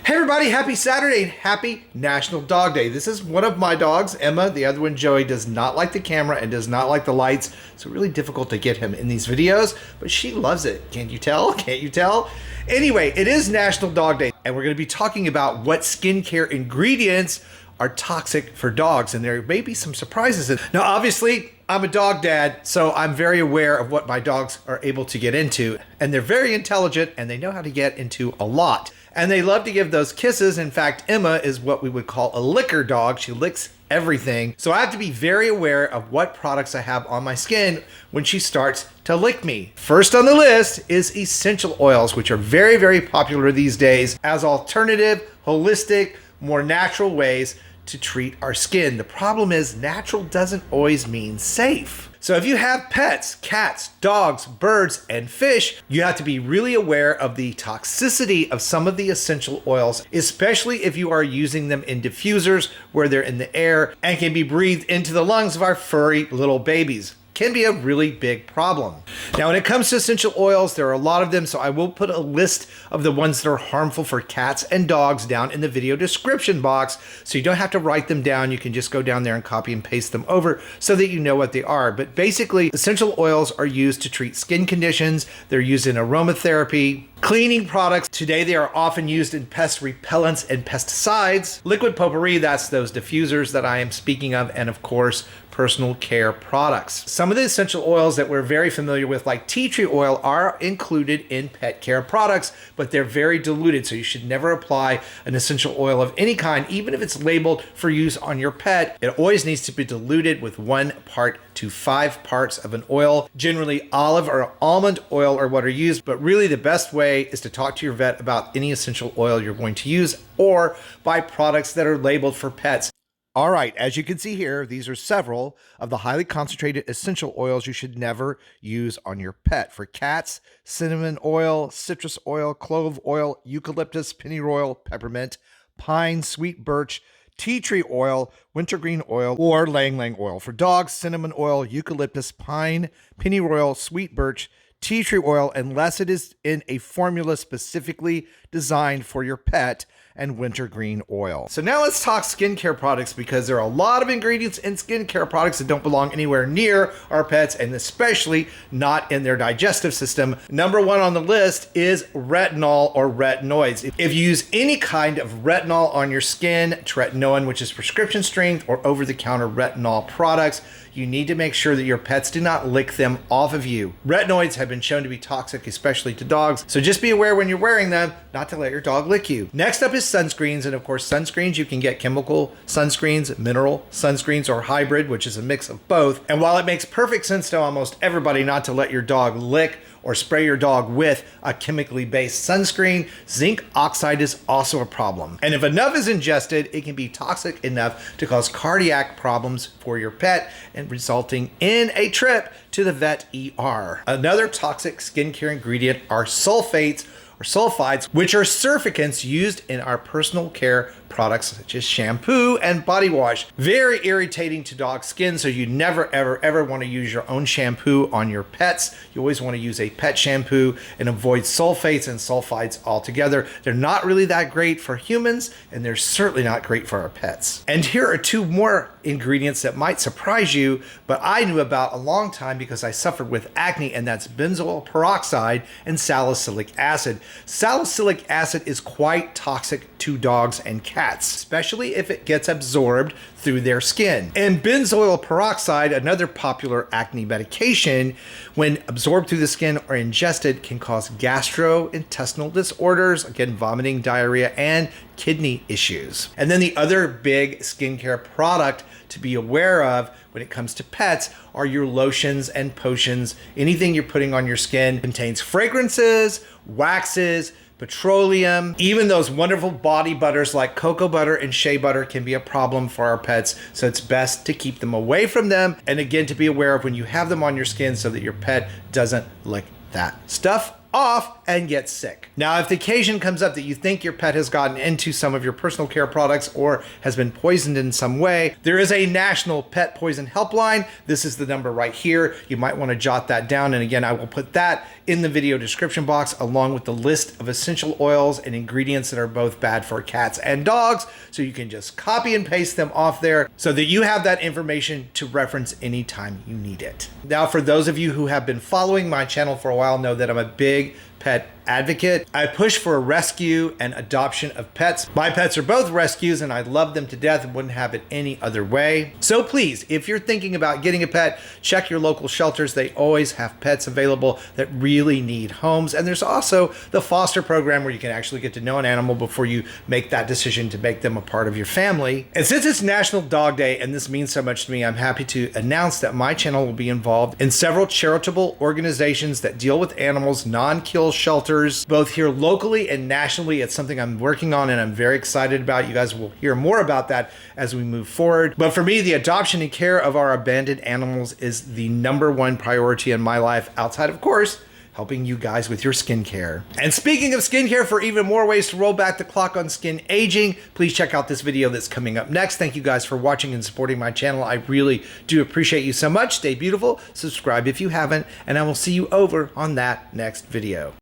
Hey everybody, happy Saturday and happy National Dog Day. This is one of my dogs, Emma. The other one, Joey, does not like the camera and does not like the lights. So really difficult to get him in these videos, but she loves it. Can't you tell? Can't you tell? Anyway, it is National Dog Day and we're gonna be talking about what skincare ingredients are toxic for dogs, and there may be some surprises. Now, obviously, I'm a dog dad, so I'm very aware of what my dogs are able to get into, and they're very intelligent and they know how to get into a lot. And they love to give those kisses. In fact, Emma is what we would call a licker dog. She licks everything. So I have to be very aware of what products I have on my skin when she starts to lick me. First on the list is essential oils, which are very, very popular these days as alternative, holistic, more natural ways to treat our skin. The problem is natural doesn't always mean safe. So if you have pets, cats, dogs, birds, and fish, you have to be really aware of the toxicity of some of the essential oils, especially if you are using them in diffusers where they're in the air and can be breathed into the lungs of our furry little babies. Can be a really big problem. Now, when it comes to essential oils, there are a lot of them, so I will put a list of the ones that are harmful for cats and dogs down in the video description box, so you don't have to write them down. You can just go down there and copy and paste them over so that you know what they are. But basically, essential oils are used to treat skin conditions. They're used in aromatherapy, cleaning products. Today, they are often used in pest repellents and pesticides. Liquid potpourri, that's those diffusers that I am speaking of, and of course, personal care products. Some of the essential oils that we're very familiar with, like tea tree oil, are included in pet care products, but they're very diluted, so you should never apply an essential oil of any kind, even if it's labeled for use on your pet. It always needs to be diluted with 1 part to 5 parts of an oil. Generally, olive or almond oil are what are used, but really the best way is to talk to your vet about any essential oil you're going to use or buy products that are labeled for pets. All right, as you can see here, these are several of the highly concentrated essential oils you should never use on your pet. For cats, cinnamon oil, citrus oil, clove oil, eucalyptus, pennyroyal, peppermint, pine, sweet birch, tea tree oil, wintergreen oil, or ylang oil. For dogs, cinnamon oil, eucalyptus, pine, pennyroyal, sweet birch, tea tree oil, unless it is in a formula specifically designed for your pet, and wintergreen oil. So now let's talk skincare products, because there are a lot of ingredients in skincare products that don't belong anywhere near our pets, and especially not in their digestive system. Number 1 on the list is retinol or retinoids. If you use any kind of retinol on your skin, tretinoin, which is prescription strength or over-the-counter retinol products, you need to make sure that your pets do not lick them off of you. Retinoids have been shown to be toxic, especially to dogs, so just be aware when you're wearing them not to let your dog lick you. Next up is sunscreens, and of course sunscreens, you can get chemical sunscreens, mineral sunscreens, or hybrid, which is a mix of both. And while it makes perfect sense to almost everybody not to let your dog lick or spray your dog with a chemically based sunscreen, zinc oxide is also a problem. And if enough is ingested, it can be toxic enough to cause cardiac problems for your pet and resulting in a trip to the vet ER. Another toxic skincare ingredient are sulfates or sulfides, which are surfactants used in our personal care products such as shampoo and body wash. Very irritating to dog skin, so you never, ever want to use your own shampoo on your pets. You always want to use a pet shampoo and avoid sulfates and sulfides altogether. They're not really that great for humans, and they're certainly not great for our pets. And here are 2 more ingredients that might surprise you, but I knew about a long time because I suffered with acne, and that's benzoyl peroxide and salicylic acid. Salicylic acid is quite toxic to dogs and cats, especially if it gets absorbed through their skin. And benzoyl peroxide, another popular acne medication, when absorbed through the skin or ingested, can cause gastrointestinal disorders, again, vomiting, diarrhea, and kidney issues. And then the other big skincare product to be aware of when it comes to pets are your lotions and potions. Anything you're putting on your skin contains fragrances, waxes, petroleum, even those wonderful body butters like cocoa butter and shea butter can be a problem for our pets. So it's best to keep them away from them. And again, to be aware of when you have them on your skin so that your pet doesn't lick that stuff off and get sick. Now, if the occasion comes up that you think your pet has gotten into some of your personal care products or has been poisoned in some way, there is a national pet poison helpline. This is the number right here. You might want to jot that down. And again, I will put that in the video description box along with the list of essential oils and ingredients that are both bad for cats and dogs. So you can just copy and paste them off there so that you have that information to reference anytime you need it. Now, for those of you who have been following my channel for a while, know that I'm a big pet advocate. I push for a rescue and adoption of pets. My pets are both rescues and I love them to death and wouldn't have it any other way. So please, if you're thinking about getting a pet, check your local shelters. They always have pets available that really need homes. And there's also the foster program where you can actually get to know an animal before you make that decision to make them a part of your family. And since it's National Dog Day and this means so much to me, I'm happy to announce that my channel will be involved in several charitable organizations that deal with animals, non-kill shelters, both here locally and nationally. It's something I'm working on and I'm very excited about. You guys will hear more about that as we move forward. But for me, the adoption and care of our abandoned animals is the #1 priority in my life, outside, of course, helping you guys with your skincare. And speaking of skincare, for even more ways to roll back the clock on skin aging, please check out this video that's coming up next. Thank you guys for watching and supporting my channel. I really do appreciate you so much. Stay beautiful, subscribe if you haven't, and I will see you over on that next video.